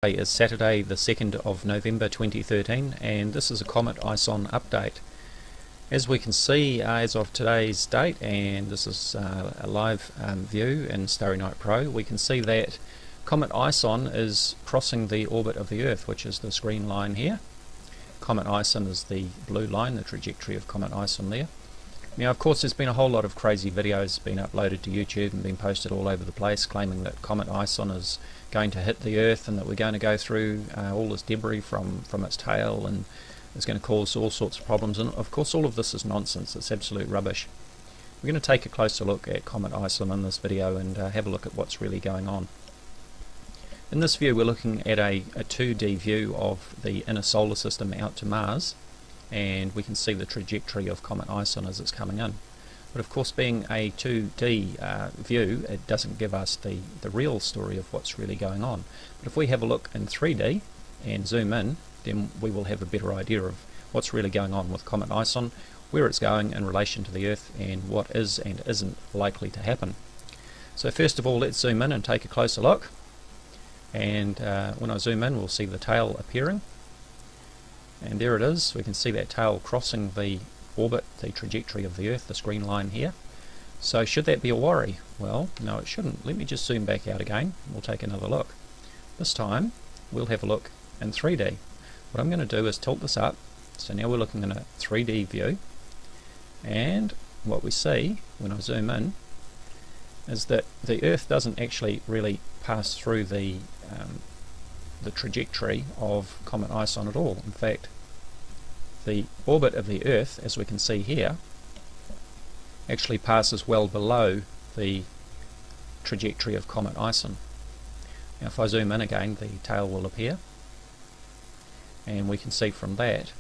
Today is Saturday the 2nd of November 2013 and this is a Comet ISON update. As we can see as of today's date, and this is a live view in Starry Night Pro, we can see that Comet ISON is crossing the orbit of the Earth, which is this green line here. Comet ISON is the blue line, the trajectory of Comet ISON there. Now of course there's been a whole lot of crazy videos being uploaded to YouTube and being posted all over the place claiming that Comet ISON is going to hit the Earth and that we're going to go through all this debris from its tail and it's going to cause all sorts of problems, and of course all of this is nonsense. It's absolute rubbish. We're going to take a closer look at Comet ISON in this video and have a look at what's really going on. In this view we're looking at a 2D view of the inner solar system out to Mars, and we can see the trajectory of Comet ISON as it's coming in. But of course, being a 2D view, it doesn't give us the real story of what's really going on. But if we have a look in 3D and zoom in, then we will have a better idea of what's really going on with Comet ISON, where it's going in relation to the Earth, and what is and isn't likely to happen. So first of all, let's zoom in and take a closer look. And when I zoom in, we'll see the tail appearing. And there it is. We can see that tail crossing the orbit, the trajectory of the Earth, this green line here. So should that be a worry? Well, no, it shouldn't. Let me just zoom back out again. We'll take another look. This time we'll have a look in 3D. What I'm going to do is tilt this up. So now we're looking in a 3D view, and what we see when I zoom in is that the Earth doesn't actually really pass through the trajectory of Comet ISON at all. In fact, the orbit of the Earth, as we can see here, actually passes well below the trajectory of Comet ISON. Now if I zoom in again, the tail will appear, and we can see from that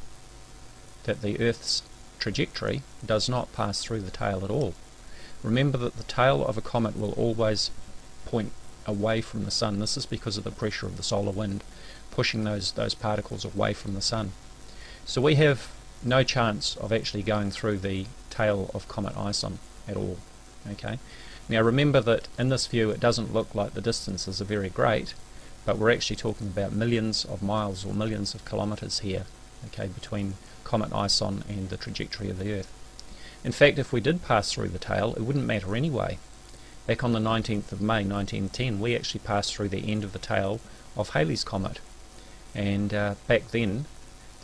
that the Earth's trajectory does not pass through the tail at all. Remember that the tail of a comet will always point away from the Sun. This is because of the pressure of the solar wind pushing those particles away from the Sun. So we have no chance of actually going through the tail of Comet ISON at all. Okay. Now remember that in this view it doesn't look like the distances are very great, but we're actually talking about millions of miles or millions of kilometers here, okay, between Comet ISON and the trajectory of the Earth. In fact, if we did pass through the tail, it wouldn't matter anyway. Back on the 19th of May 1910 we actually passed through the end of the tail of Halley's Comet, and back then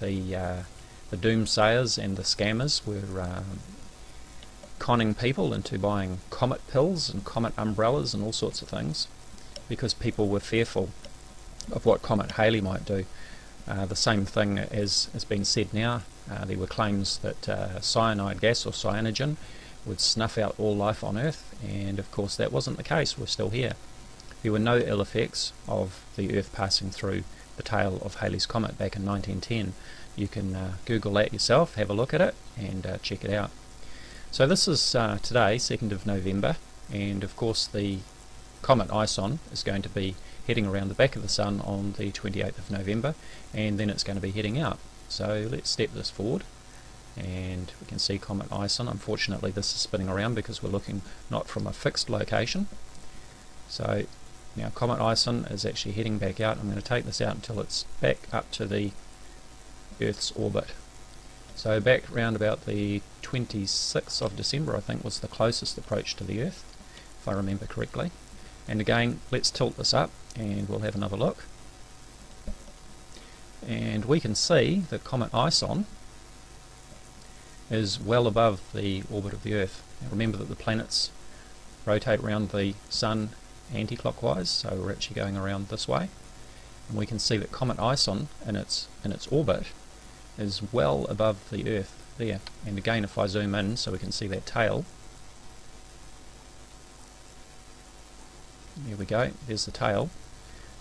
the doomsayers and the scammers were conning people into buying comet pills and comet umbrellas and all sorts of things because people were fearful of what Comet Halley might do. The same thing as has been said now. There were claims that cyanide gas or cyanogen would snuff out all life on Earth, and of course that wasn't the case. We're still here. There were no ill effects of the Earth passing through the tail of Halley's Comet back in 1910. You can Google that yourself, have a look at it, and check it out. So this is today, 2nd of November, and of course the Comet ISON is going to be heading around the back of the Sun on the 28th of November, and then it's going to be heading out. So let's step this forward, and we can see Comet ISON. Unfortunately this is spinning around because we're looking not from a fixed location. So now Comet ISON is actually heading back out. I'm going to take this out until it's back up to the Earth's orbit. So back around about the 26th of December I think was the closest approach to the Earth, if I remember correctly. And again, let's tilt this up and we'll have another look. And we can see that Comet ISON is well above the orbit of the Earth. Now remember that the planets rotate around the Sun anti-clockwise, so we're actually going around this way. And we can see that Comet ISON in its orbit is well above the Earth there. And again, if I zoom in so we can see that tail, there we go, there's the tail,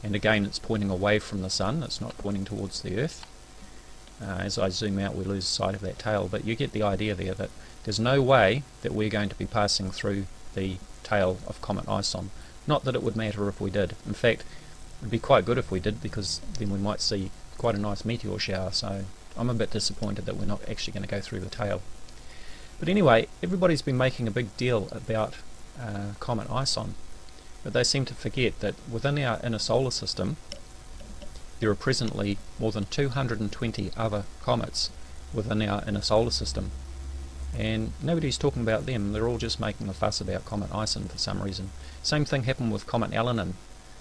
and again it's pointing away from the Sun, it's not pointing towards the Earth. As I zoom out we lose sight of that tail, but you get the idea there that there's no way that we're going to be passing through the tail of Comet ISON. Not that it would matter if we did. In fact, it would be quite good if we did, because then we might see quite a nice meteor shower, so I'm a bit disappointed that we're not actually going to go through the tail. But anyway, everybody's been making a big deal about Comet ISON, but they seem to forget that within our inner solar system there are presently more than 220 other comets within our inner solar system, and nobody's talking about them. They're all just making a fuss about Comet ISON for some reason. Same thing happened with Comet Elenin.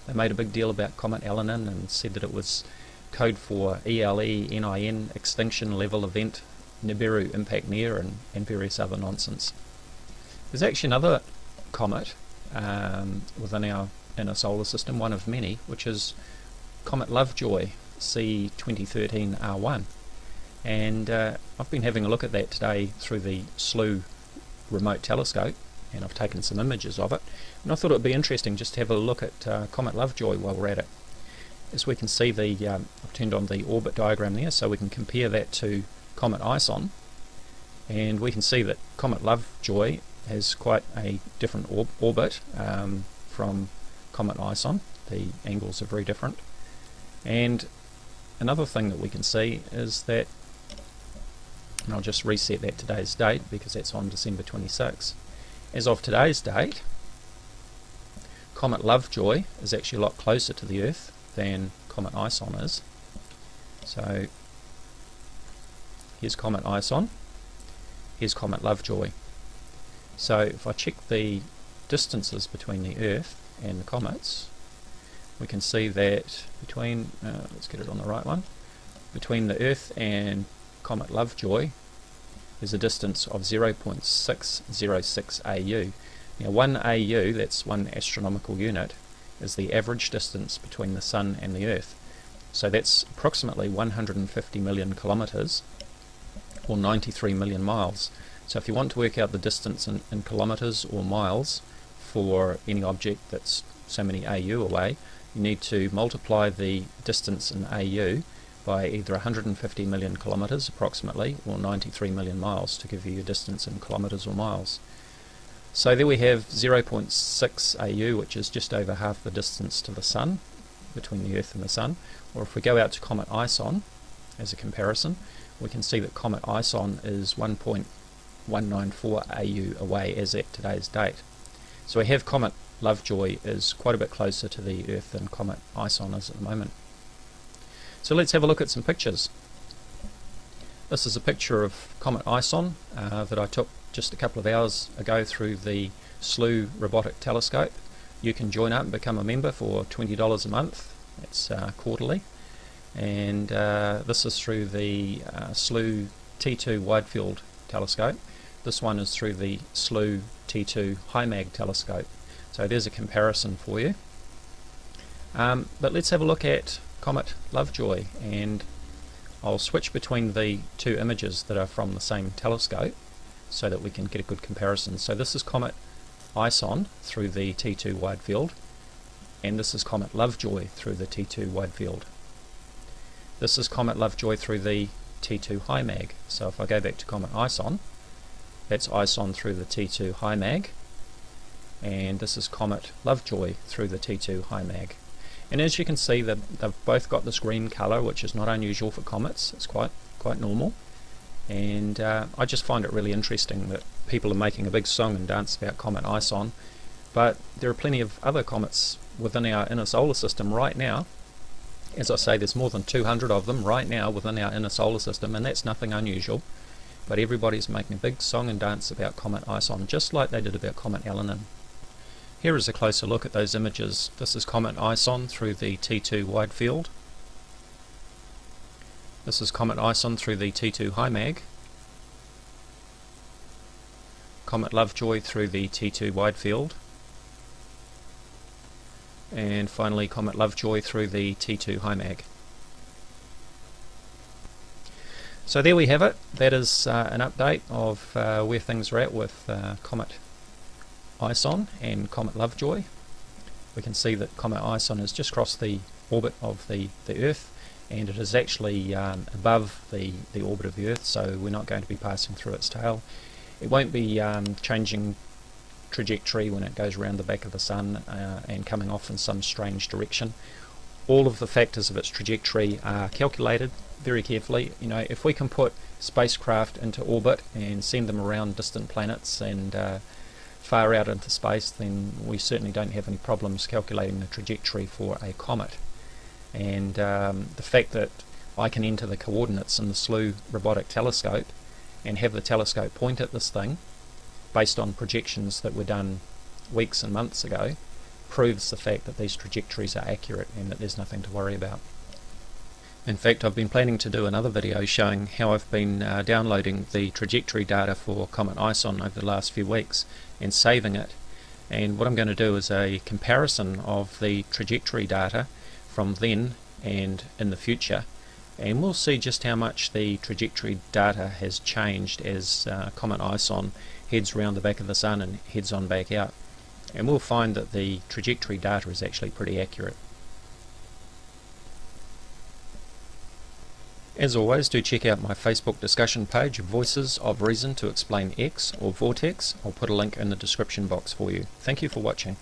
They made a big deal about Comet Elenin and said that it was code for ELE-NIN, extinction level event, Nibiru impact near, and various other nonsense. There's actually another comet within our inner solar system, one of many, which is Comet Lovejoy C2013 R1, and I've been having a look at that today through the Slooh remote telescope, and I've taken some images of it, and I thought it would be interesting just to have a look at Comet Lovejoy while we're at it. As we can see, I've turned on the orbit diagram there so we can compare that to Comet ISON, and we can see that Comet Lovejoy has quite a different orbit from Comet ISON. The angles are very different. And another thing that we can see is that, and I'll just reset that today's date because that's on December 26. As of today's date, Comet Lovejoy is actually a lot closer to the Earth than Comet ISON is. So here's Comet ISON, here's Comet Lovejoy. So if I check the distances between the Earth and the comets, we can see that between, let's get it on the right one, between the Earth and Comet Lovejoy there's a distance of 0.606 AU. Now 1 AU, that's 1 astronomical unit, is the average distance between the Sun and the Earth. So that's approximately 150 million kilometres, or 93 million miles. So if you want to work out the distance in kilometres or miles for any object that's so many AU away, you need to multiply the distance in AU by either 150 million kilometres approximately, or 93 million miles to give you your distance in kilometres or miles. So there we have 0.6 AU, which is just over half the distance to the Sun, between the Earth and the Sun. Or if we go out to Comet ISON as a comparison, we can see that Comet ISON is 1.194 AU away as at today's date. So we have Comet Lovejoy is quite a bit closer to the Earth than Comet ISON is at the moment. So let's have a look at some pictures. This is a picture of Comet ISON that I took just a couple of hours ago through the Slooh robotic telescope. You can join up and become a member for $20 a month. It's quarterly. And this is through the Slooh T2 wide field telescope. This one is through the Slooh T2 high mag telescope. So there's a comparison for you. But let's have a look at Comet Lovejoy, and I'll switch between the two images that are from the same telescope so that we can get a good comparison. So this is Comet ISON through the T2 wide field, and this is Comet Lovejoy through the T2 wide field. This is Comet Lovejoy through the T2 high mag. So if I go back to Comet ISON, that's ISON through the T2 high mag, and this is Comet Lovejoy through the T2 high mag. And as you can see, they've both got this green colour, which is not unusual for comets. It's quite normal. And I just find it really interesting that people are making a big song and dance about Comet ISON, but there are plenty of other comets within our inner solar system right now. As I say, there's more than 200 of them right now within our inner solar system, and that's nothing unusual. But everybody's making a big song and dance about Comet ISON, just like they did about Comet Elenin. Here is a closer look at those images. This is Comet ISON through the T2 wide field. This is Comet ISON through the T2 high mag. Comet Lovejoy through the T2 wide field. And finally Comet Lovejoy through the T2 high mag. So there we have it. That is an update of where things are at with Comet ISON and Comet Lovejoy. We can see that Comet ISON has just crossed the orbit of the Earth, and it is actually above the orbit of the Earth, so we're not going to be passing through its tail. It won't be changing trajectory when it goes around the back of the Sun and coming off in some strange direction. All of the factors of its trajectory are calculated very carefully. You know, if we can put spacecraft into orbit and send them around distant planets and far out into space, then we certainly don't have any problems calculating the trajectory for a comet. and the fact that I can enter the coordinates in the Slooh robotic telescope and have the telescope point at this thing based on projections that were done weeks and months ago proves the fact that these trajectories are accurate and that there's nothing to worry about. In fact, I've been planning to do another video showing how I've been downloading the trajectory data for Comet ISON over the last few weeks and saving it. And what I'm going to do is a comparison of the trajectory data from then and in the future, and we'll see just how much the trajectory data has changed as Comet ISON heads around the back of the Sun and heads on back out. And we'll find that the trajectory data is actually pretty accurate. As always, do check out my Facebook discussion page, Voices of Reason to Explain X, or VORTEX. I'll put a link in the description box for you. Thank you for watching.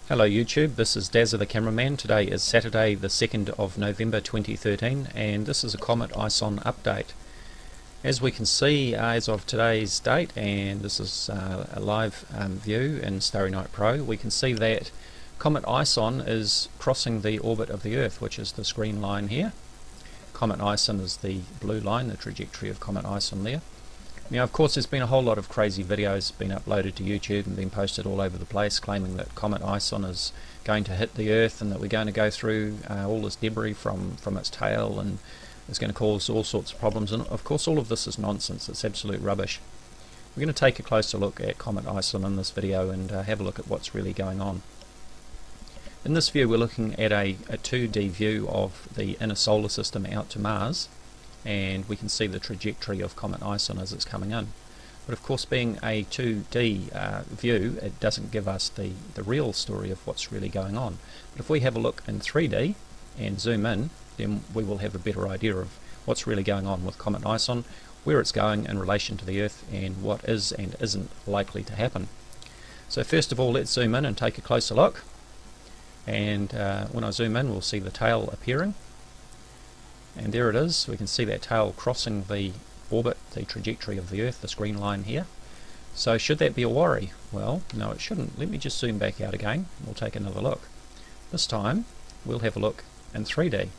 Hello YouTube, this is Dazza the Cameraman. Today is Saturday the 2nd of November 2013, and this is a Comet ISON update. As we can see, as of today's date, and this is a live view in Starry Night Pro, we can see that Comet ISON is crossing the orbit of the Earth, which is this green line here. Comet ISON is the blue line, the trajectory of Comet ISON there. Now, of course, there's been a whole lot of crazy videos been uploaded to YouTube and been posted all over the place claiming that Comet ISON is going to hit the Earth and that we're going to go through all this debris from its tail and it's going to cause all sorts of problems. And of course, all of this is nonsense. It's absolute rubbish. We're going to take a closer look at Comet ISON in this video and have a look at what's really going on. In this view, we're looking at a 2D view of the inner solar system out to Mars, and we can see the trajectory of Comet ISON as it's coming in. But of course, being a 2D view, it doesn't give us the real story of what's really going on. But if we have a look in 3D and zoom in, then we will have a better idea of what's really going on with Comet ISON, where it's going in relation to the Earth, and what is and isn't likely to happen. So first of all, let's zoom in and take a closer look. And when I zoom in, we'll see the tail appearing, and there it is. We can see that tail crossing the orbit, the trajectory of the Earth, this green line here. So should that be a worry? Well, no, it shouldn't. Let me just zoom back out again. We'll take another look. This time we'll have a look in 3D.